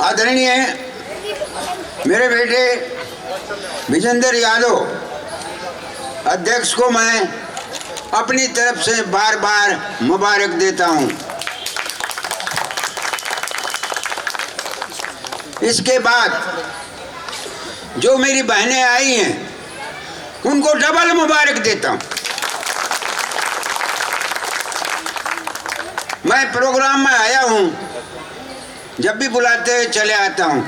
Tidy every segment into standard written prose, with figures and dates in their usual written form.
आदरणीय मेरे बेटे विजेंद्र यादव अध्यक्ष को मैं अपनी तरफ से बार बार मुबारक देता हूं। इसके बाद जो मेरी बहनें आई हैं उनको डबल मुबारक देता हूं। मैं प्रोग्राम में आया हूं, जब भी बुलाते हुए चले आता हूं।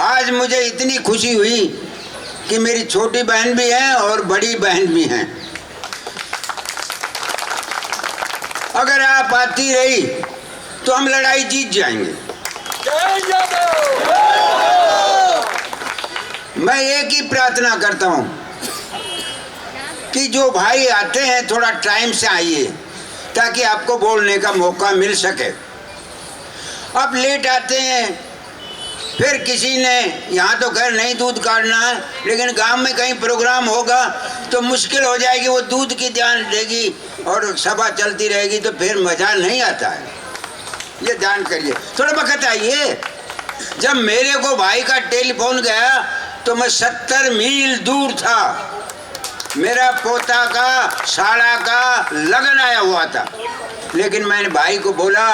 आज मुझे इतनी खुशी हुई कि मेरी छोटी बहन भी है और बड़ी बहन भी हैं। अगर आप आती रही तो हम लड़ाई जीत जाएंगे। मैं एक ही प्रार्थना करता हूं कि जो भाई आते हैं थोड़ा टाइम से आइए ताकि आपको बोलने का मौका मिल सके। आप लेट आते हैं, फिर किसी ने यहाँ तो घर नहीं दूध काटना है, लेकिन गांव में कहीं प्रोग्राम होगा तो मुश्किल हो जाएगी, वो दूध की ध्यान देगी और सभा चलती रहेगी तो फिर मजा नहीं आता है। ये ध्यान करिए, थोड़ा वक्त आइए। जब मेरे को भाई का टेलीफोन गया तो मैं 70 मील दूर था। मेरा पोता का साला का लगन आया हुआ था, लेकिन मैंने भाई को बोला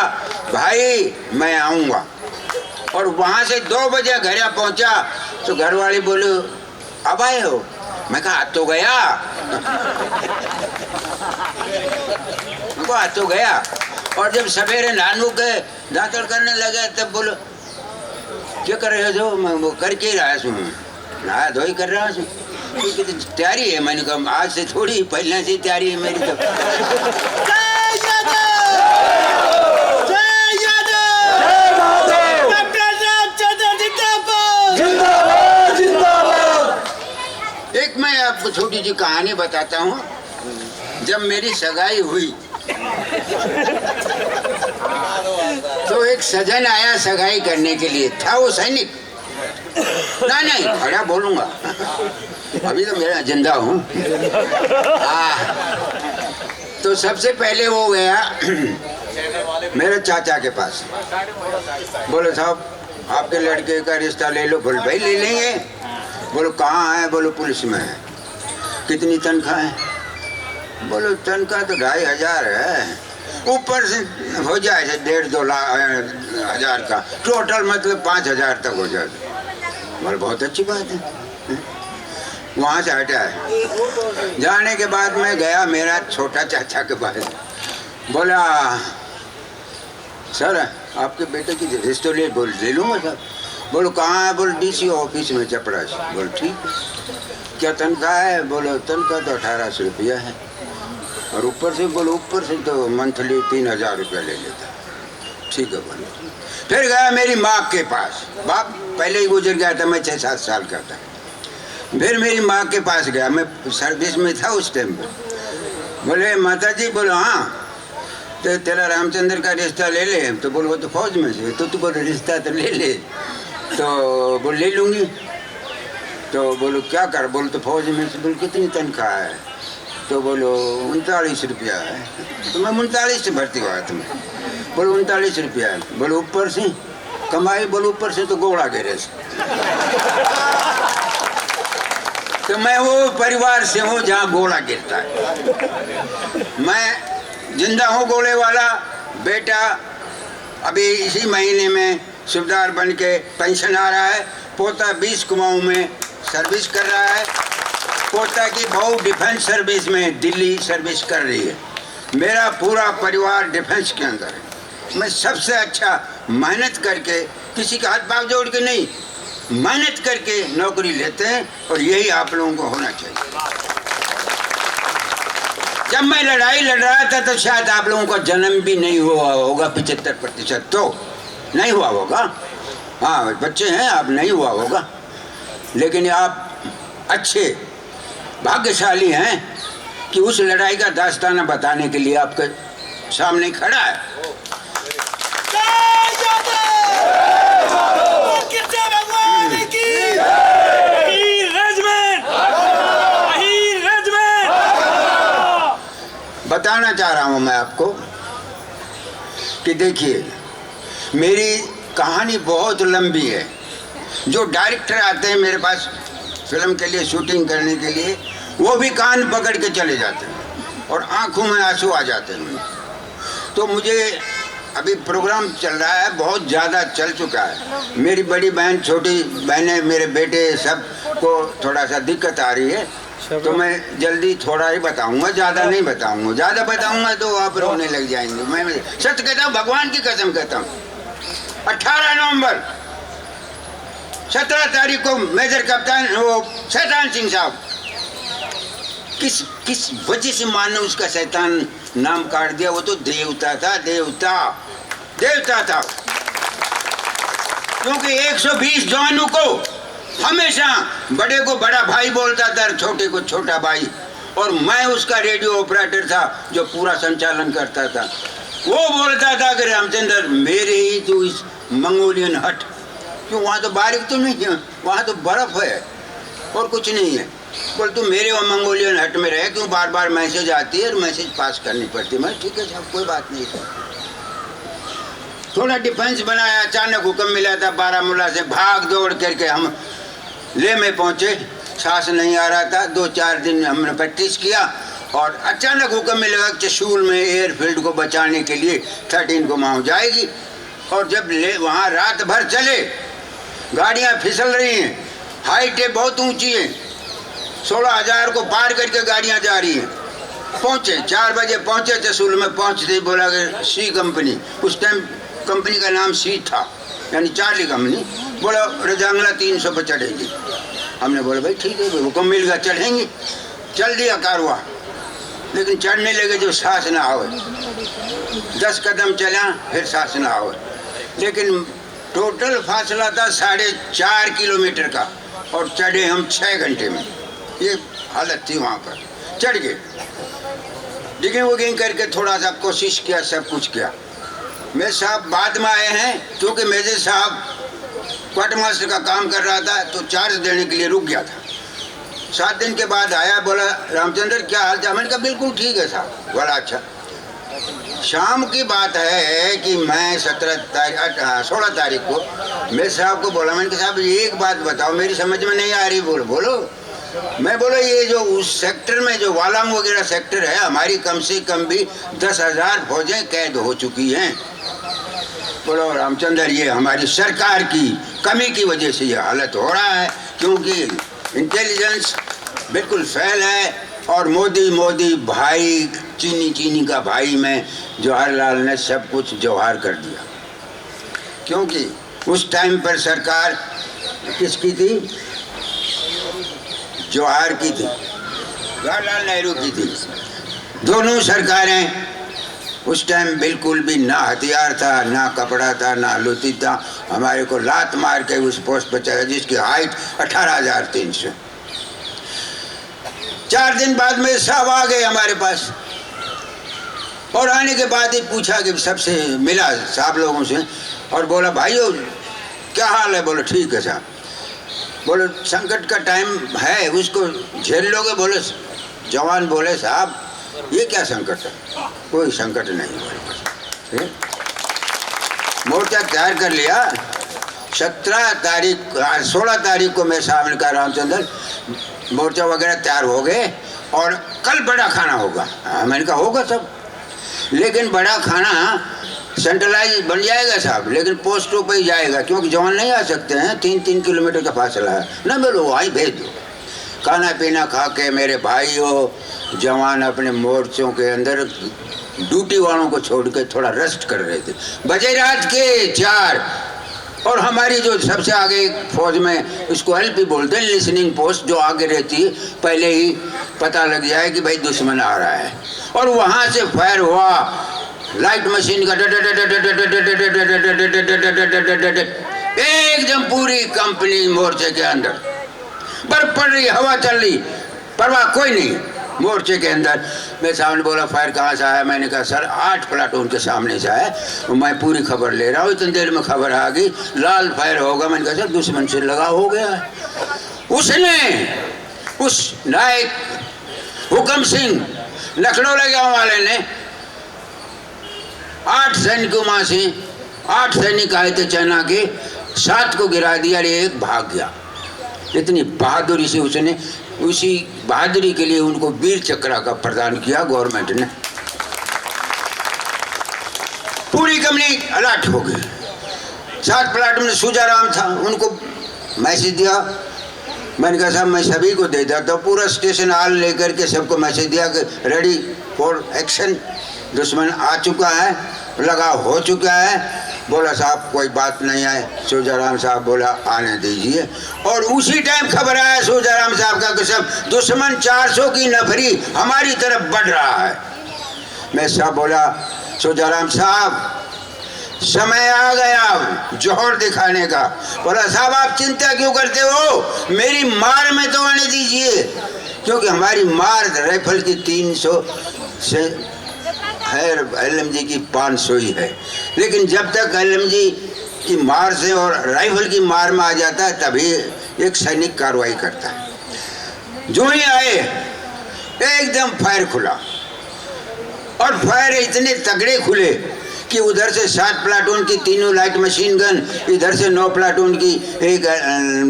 भाई मैं आऊँगा, और वहाँ से 2 बजे घर पहुँचा तो घर वाले बोले अब आए हो? मैं कहा आ तो गया। आ तो गया। और जब सवेरे नानू के दांतड़ करने लगे तब बोलो क्या कर रहे हो? मैं वो करके ही रहा हूँ, नहा धोई कर रहा हूँ। तैयारी है। मैंने कहा आज से थोड़ी पहले से तैयारी है मेरी। तो एक मैं आपको छोटी सी कहानी बताता हूँ। जब मेरी सगाई हुई तो एक सजन आया सगाई करने के लिए। था वो सैनिक। नहीं खड़ा बोलूंगा, अभी तो मेरा जिंदा हूँ। तो सबसे पहले वो गया मेरे चाचा के पास। बोलो साहब आपके लड़के का रिश्ता ले लो। बोले भाई ले लेंगे। बोलो कहाँ है? बोलो पुलिस में है। कितनी तनख्वाह है? बोलो तनख्वाह तो 2500 है, ऊपर से हो जाए 1.5-2 हजार का, टोटल मतलब 5000 तक हो जाए। बोले बहुत अच्छी बात है। वहाँ से हटा है। जाने के बाद मैं गया मेरा छोटा चाचा के पास। बोला सर आपके बेटे की रिश्ते ले। बोल ले लूँगा सर। बोलो कहाँ है? बोलो डीसी ऑफिस में चपड़ा से। बोलो ठीक है। क्या तनख्वाह है? बोलो तनख्वाह तो 1800 रुपया है, और ऊपर से बोलो ऊपर से तो मंथली 3000 रुपया ले लेता। ठीक है बोलो। फिर गया मेरी माँ के पास। बाप पहले ही गुजर गया था, मैं 6-7 साल का था। फिर मेरी माँ के पास गया, मैं सर्विस में था उस टाइम पर। बोले माता जी। बोलो हाँ। तो तेरा रामचंद्र का रिश्ता ले ले। तो बोलो वो तो फौज में से। तो बोलो रिश्ता तो ले ले। तो बोल ले लूँगी। तो बोलो क्या कर? बोलो तो फौज में से। बोलो कितनी तनख्वाह है? तो बोलो 39 रुपया है। तो मैं 39 से भर्ती हुआ था मैं। बोलो 39 रुपया है। बोलो ऊपर से कमाई? बोलो ऊपर से तो गोड़ा गिरे से। तो मैं वो परिवार से हूँ जहाँ गोला गिरता है। मैं जिंदा हूँ गोले वाला। बेटा अभी इसी महीने में सूबेदार बन के पेंशन आ रहा है। पोता 20 कुमाऊँ में सर्विस कर रहा है। पोता की बहू डिफेंस सर्विस में दिल्ली सर्विस कर रही है। मेरा पूरा परिवार डिफेंस के अंदर है। मैं सबसे अच्छा मेहनत करके, किसी का हाथ पाँव जोड़ के नहीं, मेहनत करके नौकरी लेते हैं, और यही आप लोगों को होना चाहिए। जब मैं लड़ाई लड़ रहा था तो शायद आप लोगों का जन्म भी नहीं हुआ होगा, 75% तो नहीं हुआ होगा। हाँ बच्चे हैं आप, नहीं हुआ होगा। लेकिन आप अच्छे भाग्यशाली हैं कि उस लड़ाई का दास्ताना बताने के लिए आपके सामने खड़ा है। बताना चाह रहा हूं मैं आपको कि देखिए मेरी कहानी बहुत लंबी है। जो डायरेक्टर आते हैं मेरे पास फिल्म के लिए शूटिंग करने के लिए, वो भी कान पकड़ के चले जाते हैं और आंखों में आंसू आ जाते हैं। तो मुझे अभी प्रोग्राम चल रहा है, बहुत ज़्यादा चल चुका है। मेरी बड़ी बहन, छोटी बहनें, मेरे बेटे, सब को थोड़ा सा दिक्कत आ रही है, तो मैं जल्दी थोड़ा ही बताऊंगा, ज़्यादा नहीं बताऊंगा। ज़्यादा बताऊंगा तो आप रोने लग जाएंगे। मैं सच कहता हूँ, भगवान की कसम कहता हूँ। 18 नवंबर 17 तारीख को मेजर कप्तान वो शैतान सिंह साहब, किस वजह से मानो उसका शैतान नाम काट दिया। वो तो देवता था, देवता था। क्योंकि 120 जवानों को हमेशा बड़े को बड़ा भाई बोलता था, छोटे को छोटा भाई। और मैं उसका रेडियो ऑपरेटर था जो पूरा संचालन करता था। वो बोलता था कि रामचंद्र मेरे ही तो इस मंगोलियन हट, क्यों वहाँ तो बारिश तो नहीं है, वहाँ तो बर्फ है और कुछ नहीं है। बोल तू मेरे वो मंगोलियन हट में रहे, क्यों बार बार मैसेज आती है और मैसेज पास करनी पड़ती है। मैं ठीक है साहब, कोई बात नहीं था। थोड़ा डिफेंस बनाया, अचानक हुक्म मिला था बारामूला से, भाग दौड़ करके हम ले में पहुँचे। सांस नहीं आ रहा था, 2-4 दिन हमने प्रैक्टिस किया और अचानक हुक्म मिलेगा कि चशूल में एयरफील्ड को बचाने के लिए 13 को मांग जाएगी। और जब ले वहाँ रात भर चले, गाड़ियाँ फिसल रही हैं, हाइटें बहुत ऊंची है, 16,000 को पार करके गाड़ियाँ जा रही हैं। पहुँचे 4 बजे पहुँचे चशूल में। पहुँचते ही बोला कि सी कंपनी, उस टाइम कंपनी का नाम सी था, यानी चार्ली कंपनी, बोला रजांगला 300 पर चढ़ेगी। हमने बोला भाई ठीक है, हुक्म मिल गया, चढ़ेंगे। चल दिया कारवा, लेकिन चढ़ने लगे जो सांस ना आवे। 10 कदम चला फिर सांस ना आवे। लेकिन टोटल फासला था 4.5 किलोमीटर का और चढ़े हम 6 घंटे में। ये हालत थी वहाँ पर। चढ़ गए, डिगिंग वगिंग करके थोड़ा सा कोशिश किया, सब कुछ किया। मेरे साहब बाद में आए हैं, क्योंकि मेजर साहब क्वार्टर मास्टर का काम कर रहा था तो चार्ज देने के लिए रुक गया था। 7 दिन के बाद आया, बोला रामचंद्र क्या हाल चाल? मैंने कहा बिल्कुल ठीक है साहब। बोला अच्छा। शाम की बात है कि मैं 16 तारीख को मेरे साहब को बोला, मैंने कहा साहब एक बात बताओ, मेरी समझ में नहीं आ रही। बोलो। मैं बोला ये जो उस सेक्टर में जो वालांग वगैरह सेक्टर है, हमारी कम से कम भी 10,000 फौजें कैद हो चुकी हैं। बोलो रामचंद्र ये हमारी सरकार की कमी की वजह से ये हालत हो रहा है, क्योंकि इंटेलिजेंस बिल्कुल फेल है। और मोदी भाई, चीनी का भाई में जवाहरलाल ने सब कुछ जवाहर कर दिया। क्योंकि उस टाइम पर सरकार किसकी थी? जवाहर की थी, जवाहरलाल नेहरू की थी। दोनों सरकारें उस टाइम बिल्कुल भी ना हथियार था, ना कपड़ा था, ना लुटी था। हमारे को लात मार के उस पोस्ट पर चढ़ा जिसकी हाइट 18,300। 4 दिन बाद में साहब आ गए हमारे पास और आने के बाद ही पूछा कि सबसे मिला साहब लोगों से और बोला भाइयों क्या हाल है? बोलो ठीक है साहब। बोलो संकट का टाइम है, उसको झेल लोगे? बोले जवान बोले साहब ये क्या संकट है? कोई संकट नहीं हमारे पास। मोर्चा तैयार कर लिया। 16 तारीख को मैं साहब ने कहा रामचंद्र मोर्चा वगैरह तैयार हो गए और कल बड़ा खाना होगा। मैंने कहा होगा सब, लेकिन बड़ा खाना सेंट्रलाइज बन जाएगा साहब, लेकिन पोस्टों पे ही जाएगा, क्योंकि जवान नहीं आ सकते हैं, 3-3 किलोमीटर का फासला है ना। बोलो वहीं भेज दो। खाना पीना खा के मेरे भाइयों जवान अपने मोर्चों के अंदर ड्यूटी वालों को छोड़ के थोड़ा रेस्ट कर रहे थे। बजे रात के 4 और हमारी जो सबसे आगे फौज में इसको एलपी बोलते हैं, लिसनिंग पोस्ट, जो आगे रहती है, पहले ही पता लग जाए कि भाई दुश्मन आ रहा है। और वहाँ से फायर हुआ लाइट मशीन का, एकदम पूरी कंपनी मोर्चे के अंदर। बर्फ पड़ रही, हवा चल रही, परवाह कोई नहीं मोर्चे के अंदर। मेरे सामने बोला फायर कहाँ से आया? मैंने कहा सर 8 प्लाटून के सामने से आया, मैं पूरी खबर ले रहा हूँ। इतनी देर में खबर आ गई लाल फायर होगा। मैंने कहा सर दुश्मन से लगा हो गया। उसने उस नायक हुक्म सिंह लखनऊ गाँव वाले ने 8 सैनिकों में से 8 सैनिक आए थे चाइना के, 7 को गिरा दिया, एक भाग गया। इतनी बहादुरी से उसने, उसी बहादुरी के लिए उनको वीर चक्र का प्रदान किया गवर्नमेंट ने। पूरी कंपनी अलर्ट हो गई। 7 प्लाटून में सूजाराम था, उनको मैसेज दिया। मैंने कहा साहब मैं सभी को दे देता हूँ। पूरा स्टेशन हाल लेकर के सबको मैसेज दिया कि रेडी फॉर एक्शन, दुश्मन आ चुका है, लगा हो चुका है। बोला साहब कोई बात नहीं है। सूजाराम साहब बोला आने दीजिए। और उसी टाइम खबर आया सूजाराम साहब का कि सब दुश्मन 400 की नफरी हमारी तरफ बढ़ रहा है। मैं साहब बोला सूजाराम साहब समय आ गया जोहर दिखाने का। बोला साहब आप चिंता क्यों करते हो, मेरी मार में तो आने दीजिए, क्योंकि हमारी मार राइफल की 300 से है, LMG की 500 ही है। लेकिन जब तक LMG की मार से और राइफल की मार में आ जाता है तभी एक सैनिक कार्रवाई करता है। जो ही आए एकदम फायर खुला, और फायर इतने तगड़े खुले कि उधर से 7 प्लाटून की 3 लाइट मशीन गन, इधर से 9 प्लाटून की एक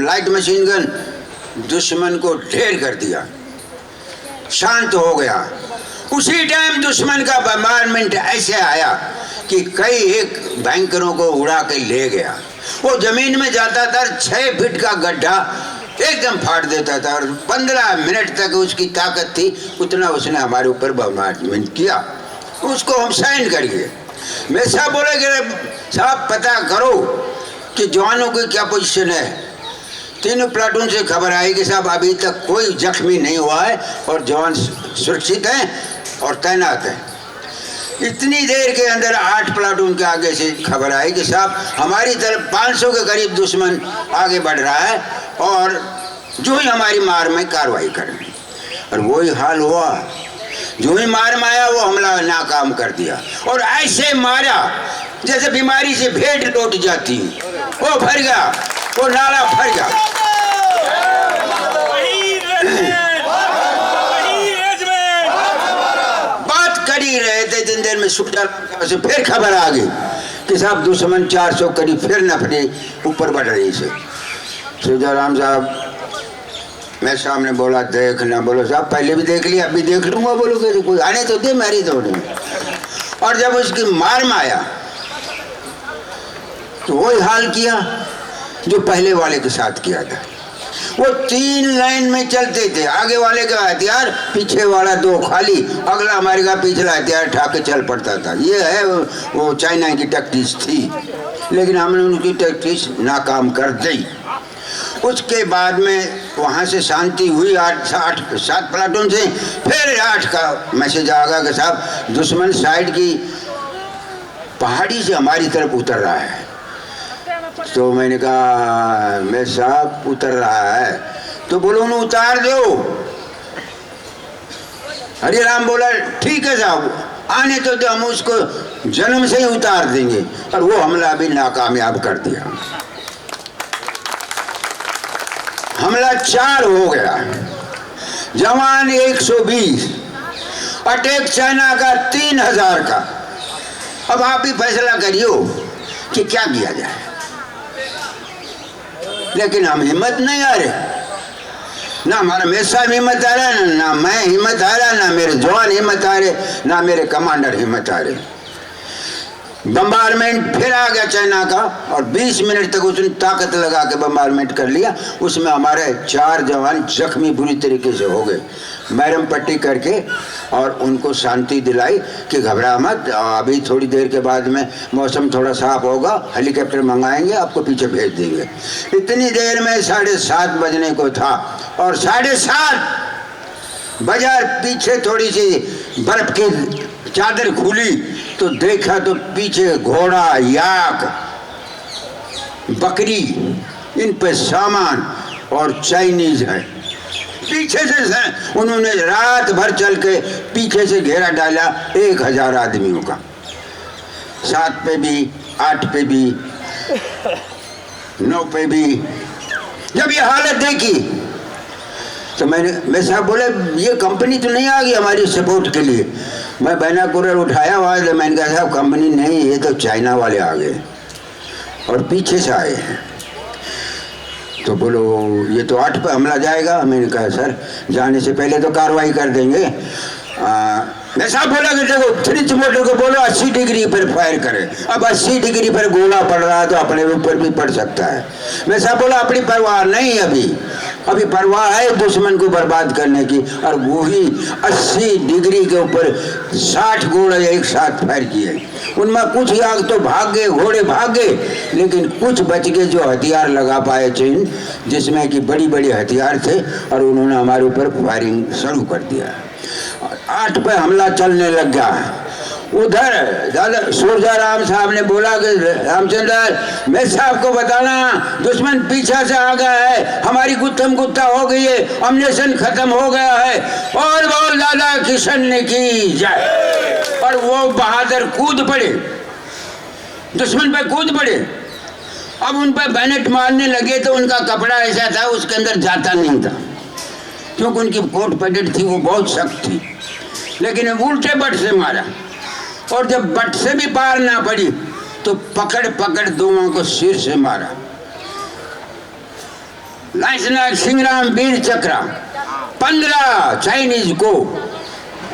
लाइट मशीन गन, दुश्मन को ढेर कर दिया। शांत हो गया। उसी टाइम दुश्मन का बम्बारमेंट ऐसे आया कि कई एक बैंकरों को उड़ा के ले गया। वो जमीन में जाता था, 6 फीट का गड्ढा एकदम फाड़ देता था, और 15 मिनट तक उसकी ताकत थी, उतना उसने हमारे ऊपर बम्बारमेंट किया। उसको हम साइन करिए। मैं साहब बोले कि साहब पता करो कि जवानों की क्या पोजीशन है। 3 प्लाटून से खबर आई कि साहब अभी तक कोई जख्मी नहीं हुआ है और जवान सुरक्षित हैं और तैनात हैं। इतनी देर के अंदर 8 प्लाटून के आगे से खबर आई कि साहब हमारी तरफ 500 के करीब दुश्मन आगे बढ़ रहा है और जो ही हमारी मार में कार्रवाई करें। और वही हाल हुआ। जो ही मार में आया वो हमला नाकाम कर दिया, और ऐसे मारा जैसे बीमारी से भेंट लौट जाती। वो भर गया, वो नाला भर गया। बात कर ही रहे थे, इतनी देर में सूजाराम से फिर खबर आ गई कि साहब दुश्मन 400 करीब फिर नफरी ऊपर बढ़ रही से। सूजाराम साहब मैं सामने बोला देखना। बोलो साहब पहले भी देख लिया, अभी देख लूंगा। बोलो कि कोई आने तो दे, मेरी तो नहीं। और जब उसकी मार में आया तो वही हाल किया जो पहले वाले के साथ किया था। वो 3 लाइन में चलते थे, आगे वाले का हथियार, पीछे वाला 2 खाली, अगला हमारे का पिछला हथियार उठा के चल पड़ता था। ये है वो चाइना की टैक्टिस थी, लेकिन हमने उनकी टैक्टिस नाकाम कर दी। उसके बाद में वहाँ से शांति हुई। 7 प्लाटून से फिर 8 का मैसेज आ गया कि साहब दुश्मन साइड की पहाड़ी से हमारी तरफ उतर रहा है। तो मैंने कहा मैं साहब उतर रहा है तो बोलो उन्हें उतार दो। हरिराम बोला ठीक है साहब आने तो दो, हम उसको जन्म से ही उतार देंगे। और वो हमला भी नाकामयाब कर दिया। हमला 4 हो गया, जवान 120, अटैक चाइना का 3000 का। अब आप ही फैसला करियो कि क्या किया जाए। लेकिन हम हिम्मत नहीं आ रहे, ना हमारा मेरे साहब हिम्मत आ रहा है, ना मैं हिम्मत आ रहा, ना मेरे जवान हिम्मत आ रहे, ना मेरे कमांडर हिम्मत आ रहे। बम्बारमेंट फिर आ गया चाइना का, और 20 मिनट तक उसने ताकत लगा के बम्बारमेंट कर लिया। उसमें हमारे 4 जवान जख्मी बुरी तरीके से हो गए। मैरम पट्टी करके और उनको शांति दिलाई कि घबरा मत, अभी थोड़ी देर के बाद में मौसम थोड़ा साफ होगा, हेलीकॉप्टर मंगाएंगे, आपको पीछे भेज देंगे। इतनी देर में 7:30 बजने को था, और 7:30 बाजार पीछे थोड़ी सी बर्फ की चादर खुली तो देखा तो पीछे घोड़ा, याक, बकरी, इन पे सामान और चाइनीज है। पीछे से उन्होंने रात भर चल के पीछे से घेरा डाला 1000 आदमियों का, 7 पे भी, 8 पे भी, 9 पे भी। जब ये हालत देखी तो मैं साहब बोले ये कंपनी तो नहीं आ गई हमारी सपोर्ट के लिए। मैं बाइनोकुलर उठाया वहाँ से, मैंने कहा साहब कंपनी नहीं, ये तो चाइना वाले आ गए और पीछे से आए हैं। तो बोलो ये तो 8 पे हमला जाएगा। मैंने कहा सर जाने से पहले तो कार्रवाई कर देंगे। मैं साहब बोला कि देखो फ्रिज मोटर को बोलो 80 डिग्री पर फायर करे। अब 80 डिग्री पर गोला पड़ रहा है तो अपने ऊपर भी पड़ सकता है। मैं साहब बोला अपनी परवाह नहीं, अभी परवाह है दुश्मन को बर्बाद करने की। और वो ही 80 डिग्री के ऊपर 60 गोले एक साथ फायर किए। उनमें कुछ याग तो भाग गए, घोड़े भाग गए, लेकिन कुछ बच गए जो हथियार लगा पाए चीन, जिसमें कि बड़ी बड़ी हथियार थे, और उन्होंने हमारे ऊपर फायरिंग शुरू कर दिया। 8 पे हमला चलने लग गया। उधर दादा सूरजा राम साहब ने बोला कि रामचंद्र मैं साहब को बताना दुश्मन पीछा से आ गया है, हमारी गुत्थम गुत्था हो गई है, अम्नेशन खत्म हो गया है, और बोल दादा किशन ने की जाए। और वो बहादुर कूद पड़े, दुश्मन पे कूद पड़े। अब उन पर बैनेट मारने लगे तो उनका कपड़ा ऐसा था उसके अंदर जाता नहीं था, क्योंकि उनकी कोट पैंट थी वो बहुत सख्त थी। लेकिन उल्टे बट से मारा, और जब बट से भी पार ना पड़ी तो पकड़ पकड़ दोनों को सिर से मारा। लाइसनाथ सिंहराम वीर चक्रा 15 चाइनीज को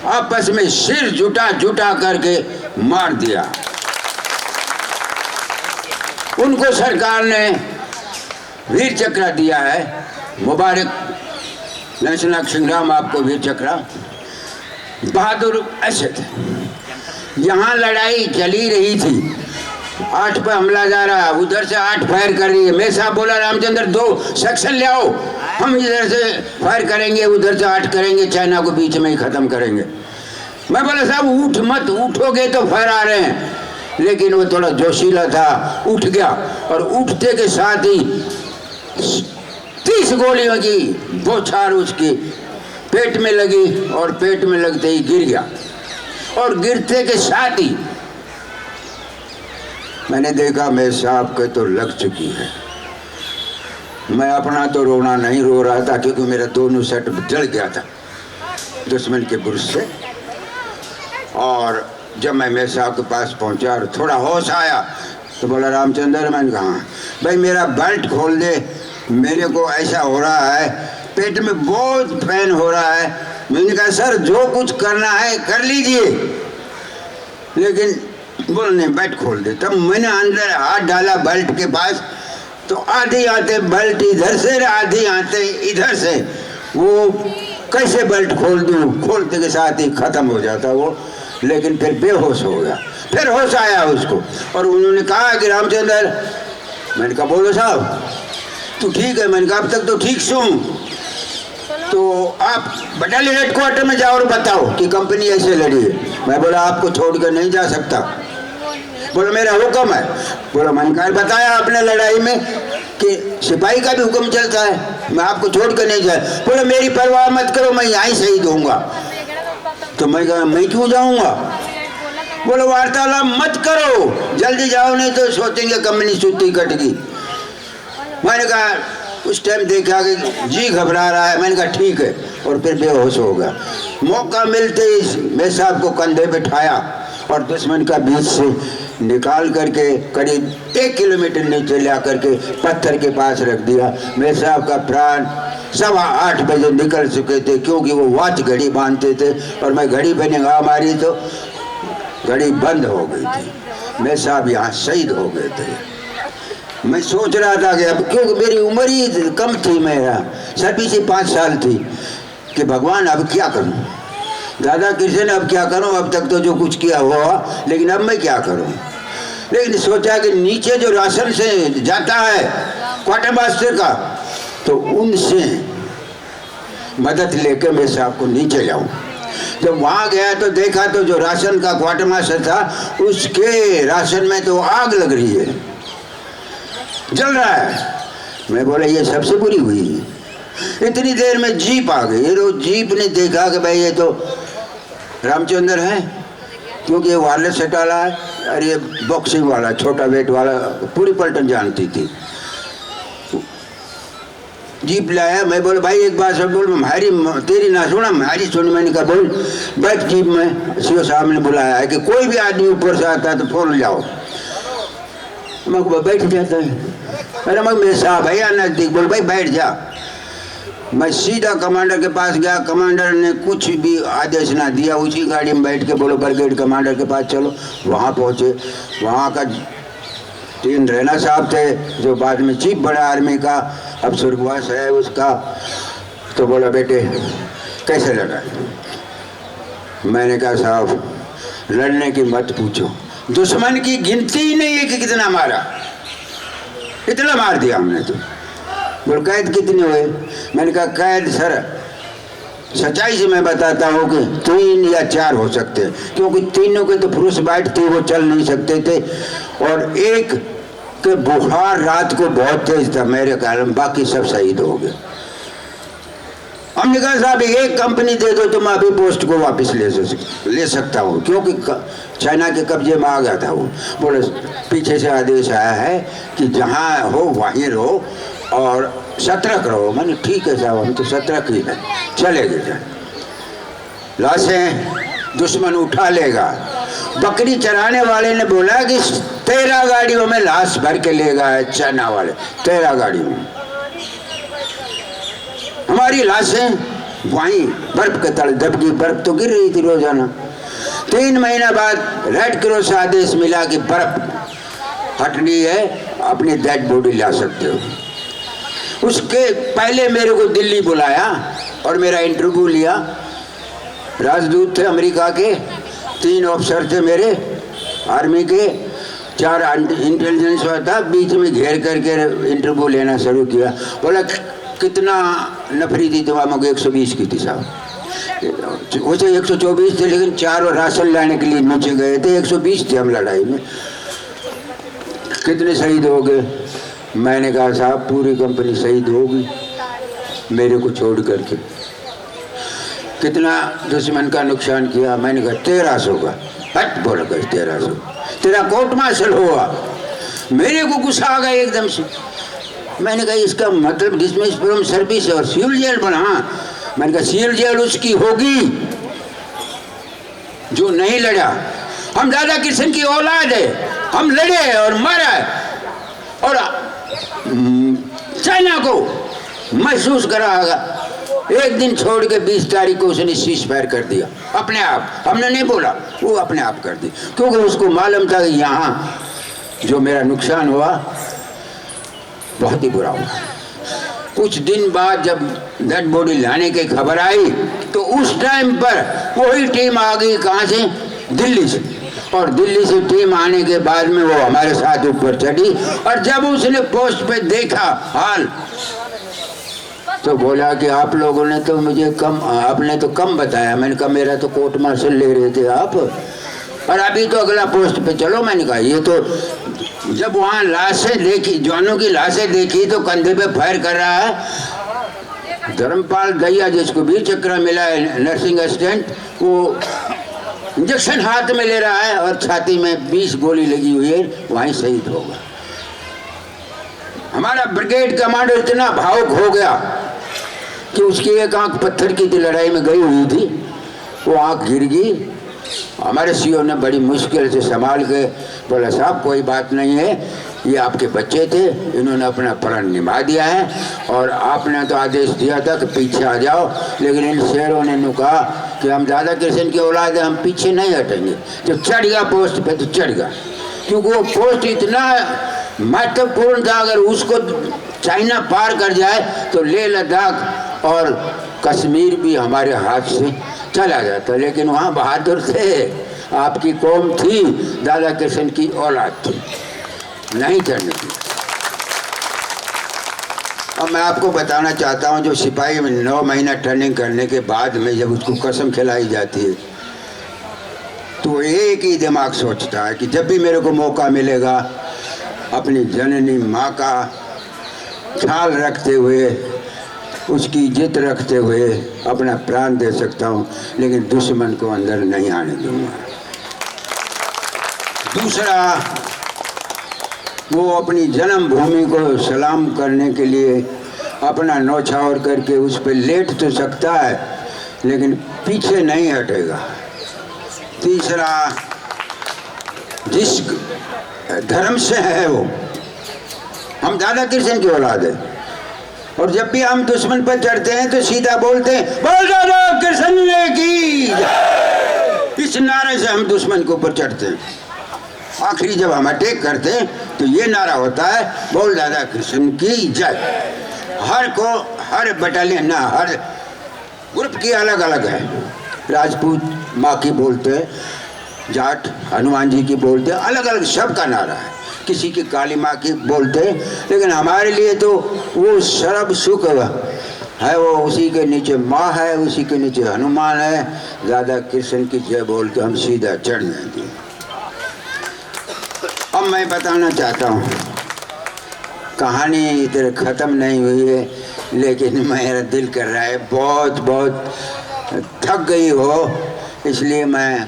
आपस में सिर जुटा जुटा करके मार दिया। उनको सरकार ने वीर चक्र दिया है, मुबारक लाइसनाथ सिंहराम आपको वीर चक्र। बहादुर ऐसे थे। यहाँ लड़ाई चली रही थी, 8 पे हमला जा रहा, उधर से 8 फायर कर रही है। मैं साहब बोला रामचंद्र 2 सेक्शन ले आओ, हम इधर से फायर करेंगे उधर से 8 करेंगे, चाइना को बीच में ही खत्म करेंगे। मैं बोला साहब उठ मत, उठोगे तो फायर आ रहे हैं। लेकिन वो थोड़ा जोशीला था, उठ गया, और उठते के साथ ही 30 गोलियों की बौछार उसकी पेट में लगी, और पेट में लगते ही गिर गया। और गिरते के साथ ही मैंने देखा मैं साहब के तो लग चुकी है। मैं अपना तो रोना नहीं रो रहा था, क्योंकि मेरा दोनों सेट जल गया था दुश्मन के बुर्श से। और जब मैं साहब के पास पहुंचा और थोड़ा होश आया तो बोला रामचंद्र, मैंने कहा भाई मेरा बेल्ट खोल दे, मेरे को ऐसा हो रहा है, पेट में बहुत पेन हो रहा है। मैंने कहा सर जो कुछ करना है कर लीजिए, लेकिन बोलने बेल्ट खोल दे। तब मैंने अंदर हाथ डाला बेल्ट के पास, तो आधी आते बेल्ट इधर से, आधी आते इधर से। वो कैसे बेल्ट खोल दूं, खोलते के साथ ही खत्म हो जाता वो। लेकिन फिर बेहोश हो गया, फिर होश आया उसको, और उन्होंने कहा कि रामचंद्र, मैंने कहा बोलो साहब तू ठीक है? मैंने कहा अब तक तो ठीक सुन, तो आप बटालियन हेडक्वार्टर में जाओ और बताओ कि कंपनी ऐसे लड़ी है। मैं बोला आपको छोड़कर नहीं जा सकता। बोला मेरा हुक्म है। बोला मैंने कहा बताया आपने लड़ाई में कि सिपाही का भी हुक्म चलता है, मैं आपको छोड़कर नहीं जाए। बोला मेरी परवाह मत करो, मैं यहाँ ही शहीद होऊंगा। तो मैं कहा मैं क्यों जाऊंगा? बोला वार्तालाप मत करो, जल्दी जाओ, नहीं तो सोचेंगे कंपनी सूती कट गई। मैंने कहा उस टाइम देखा कि जी घबरा रहा है, मैंने कहा ठीक है, और फिर बेहोश हो गया। मौका मिलते ही मैं साहब को कंधे पे उठाया और दुश्मन का बीच से निकाल करके करीब 1 किलोमीटर नीचे ला करके पत्थर के पास रख दिया। मैं साहब का प्राण 8:15 बजे निकल चुके थे, क्योंकि वो वॉच घड़ी बांधते थे, और मैं घड़ी पे निगाह मारी तो घड़ी बंद हो गई थी। मैं साहब यहाँ शहीद हो गए थे। मैं सोच रहा था कि अब, क्योंकि मेरी उम्र ही कम थी, मेरा 26 से 5 साल थी, कि भगवान अब क्या करूं, दादा कृष्ण अब क्या करूं, अब तक तो जो कुछ किया हुआ, लेकिन अब मैं क्या करूं। लेकिन सोचा कि नीचे जो राशन से जाता है क्वार्टर मास्टर का, तो उनसे मदद लेकर मैं साहब को नीचे जाऊं। जब वहाँ गया तो देखा तो जो राशन का क्वार्टर मास्टर था, उसके राशन में तो आग लग रही है, जल रहा है। मैं बोला ये सबसे बुरी हुई। इतनी देर में जीप आ गई, और जीप ने देखा कि भाई ये तो रामचंद्र है, क्योंकि ये वायरलेस सेट वाला है, और ये बॉक्सिंग वाला छोटा वेट वाला, पूरी पलटन जानती थी। जीप लाया। मैं बोला भाई एक बात सब बोल, हमारी तेरी ना सुना हमारी सुन। मैंने कहा बोल। बैठ जीप में। सीओ साहब ने बुलाया है कि कोई भी आदमी ऊपर से आता है तो फोन जाओ। मैं बैठ जाता है। अरे मैं मेरे साहब भैया नजदीक। बोल भाई बैठ जा। मैं सीधा कमांडर के पास गया। कमांडर ने कुछ भी आदेश ना दिया, उसी गाड़ी में बैठ के बोलो ब्रिगेड कमांडर के पास चलो। वहाँ पहुँचे। वहाँ का 3 रैना साहब थे जो बाद में चीफ बना आर्मी का, अब स्वर्गवास है उसका। तो बोला बेटे कैसे लगा? मैंने कहा साहब लड़ने की मत पूछो, दुश्मन की गिनती ही नहीं है कि कितना मारा, इतना मार दिया हमने तो। बोल कैद कितने हुए? मैंने कहा कैद सर सच्चाई से मैं बताता हूँ कि 3 या 4 हो सकते हैं, क्योंकि तीनों के तो फ्रूस बाइट थी, वो चल नहीं सकते थे, और एक के बुखार रात को बहुत तेज था मेरे ख्याल में, बाकी सब शहीद हो गए। हमने कहा साहब एक कंपनी दे दो तो मैं अभी पोस्ट को वापस ले सकता हूँ, क्योंकि चाइना के कब्जे में आ गया था वो। बोले पीछे से आदेश आया है कि जहाँ हो वहीं रहो और सतर्क रहो। मैंने ठीक है साहब हम तो सतर्क ही हैं, चले गए। लाशें दुश्मन उठा लेगा। बकरी चराने वाले ने बोला कि 13 गाड़ियों में लाश भर के ले गए चाइना वाले, 13 गाड़ियों में। हमारी लाशें वहीं बर्फ के तले दबकी, बर्फ तो गिर रही थी रोजाना। 3 महीना बाद रेड क्रॉस से आदेश मिला कि बर्फ हटनी है, अपनी डेड बॉडी ला सकते हो। उसके पहले मेरे को दिल्ली बुलाया और मेरा इंटरव्यू लिया। राजदूत थे अमेरिका के, 3 ऑफिसर थे मेरे आर्मी के, 4 इंटेलिजेंस था, बीच में घेर करके इंटरव्यू लेना शुरू किया। बोला कितना नफरी थी? तो हम 120 की थी साहब। वैसे 124 थे, लेकिन 4 राशन लाने के लिए नीचे गए थे, 120 थे हम लड़ाई में। कितने शहीद हो गए? मैंने कहा साहब पूरी कंपनी शहीद होगी मेरे को छोड़ करके। कितना दुश्मन का नुकसान किया? मैंने कहा 1300 का। हट बोला 1300, तेरा कोर्ट मार्शल होगा। मेरे को गुस्सा आ गया एकदम से। मैंने कहा इसका मतलब डिसमिस फ्रॉम सर्विस और सिविल जेल बना। मैंने कहा सिविल जेल उसकी होगी जो नहीं लड़ा। हम दादा किशन की औलाद है, हम लड़े और मारा, और चाइना को महसूस करागा। एक दिन छोड़ के 20 तारीख को उसने सीज फायर कर दिया अपने आप। हमने नहीं बोला, वो अपने आप कर दी, क्योंकि उसको मालूम था कि यहाँ जो मेरा नुकसान हुआ बहुत ही बुरा हुआ। कुछ दिन बाद जब डेड बॉडी लाने की खबर आई तो उस टाइम पर वही टीम आ गई, कहाँ से? दिल्ली से। और दिल्ली से टीम आने के बाद में वो हमारे साथ ऊपर चढ़ी, और जब उसने पोस्ट पे देखा हाल तो बोला कि आप लोगों ने तो मुझे कम, आपने तो कम बताया। मैंने कहा मेरा तो कोर्ट मार्शल ले रहे थे आप, और अभी तो अगला पोस्ट पे चलो। मैंने कहा ये तो जब वहाँ लाशें देखी, जवानों की लाशें देखी तो कंधे पे फायर कर रहा है धर्मपाल दैया, जिसको वीर चक्र मिला है, नर्सिंग असिस्टेंट, वो इंजेक्शन हाथ में ले रहा है और छाती में 20 गोली लगी हुई है, वहीं शहीद होगा। हमारा ब्रिगेड कमांडर इतना भावुक हो गया कि उसकी एक आंख पत्थर की थी, लड़ाई में गई हुई थी, वो आंख गिर गई। हमारे सीओ ने बड़ी मुश्किल से संभाल के बोला साहब कोई बात नहीं है, ये आपके बच्चे थे, इन्होंने अपना प्रण निभा दिया है, और आपने तो आदेश दिया था कि पीछे आ जाओ, लेकिन इन शेरों ने कहा कि हम दादा किशन की औलाद है, हम पीछे नहीं हटेंगे। तो चढ़ गया पोस्ट पे, तो चढ़ गया, क्योंकि वो पोस्ट इतना महत्वपूर्ण था। अगर उसको चाइना पार कर जाए तो लेह लद्दाख और कश्मीर भी हमारे हाथ से चला जाता। लेकिन वहाँ बहादुर थे, आपकी कौम थी, दादा किशन की औलाद थी, नहीं चढ़ने की। अब मैं आपको बताना चाहता हूँ, जो सिपाही में 9 महीना ट्रेनिंग करने के बाद में जब उसको कसम खिलाई जाती है तो एक ही दिमाग सोचता है कि जब भी मेरे को मौका मिलेगा अपनी जननी माँ का ख्याल रखते हुए, उसकी इज्जत रखते हुए अपना प्राण दे सकता हूँ, लेकिन दुश्मन को अंदर नहीं आने दूंगा। दूसरा, वो अपनी जन्मभूमि को सलाम करने के लिए अपना नौछावर करके उस पर लेट तो सकता है लेकिन पीछे नहीं हटेगा। तीसरा, जिस धर्म से है वो, हम दादा कृष्ण की औलाद है और जब भी हम दुश्मन पर चढ़ते हैं तो सीधा बोलते हैं बोल दादा कृष्ण ने की। इस नारे से हम दुश्मन के ऊपर चढ़ते हैं। आखिरी जब हम अटैक करते हैं तो ये नारा होता है बोल दादा कृष्ण की जय। हर बटालियन ना, हर ग्रुप की अलग अलग है। राजपूत माँ की बोलते हैं, जाट हनुमान जी की बोलते हैं, अलग अलग सबका नारा है। किसी की काली माँ की बोलते हैं, लेकिन हमारे लिए तो वो सर्व सुख है, वो उसी के नीचे माँ है, उसी के नीचे हनुमान है। दादा कृष्ण की जय बोल के हम सीधा चढ़ जाएंगे। अब मैं बताना चाहता हूँ, कहानी इधर ख़त्म नहीं हुई है, लेकिन मेरा दिल कर रहा है बहुत बहुत थक गई हो, इसलिए मैं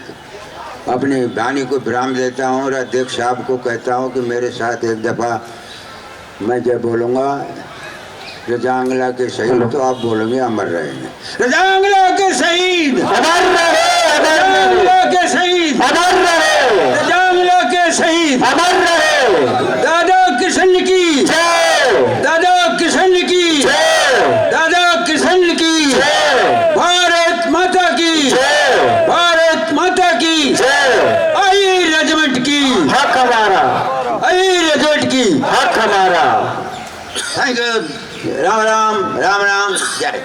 अपनी वाणी को विराम देता हूँ और अध्यक्ष साहब को कहता हूँ कि मेरे साथ एक दफ़ा मैं जब बोलूँगा रजांगला के शहीद तो आप बोलोगे अमर रहेंगे। रजांगला के शहीद अमर रहे, रजांगला के शहीद अमर रहे, रजांगला के शहीद अमर रहे। दादा कृष्ण की जय, दादा कृष्ण की जय, दादा कृष्ण की जय। भारत माता की जय, भारत माता की जय। आई रेजिमेंट की हक हमारा, आई रेजिमेंट की हक हमारा। Thank you. राम राम, राम राम, जय।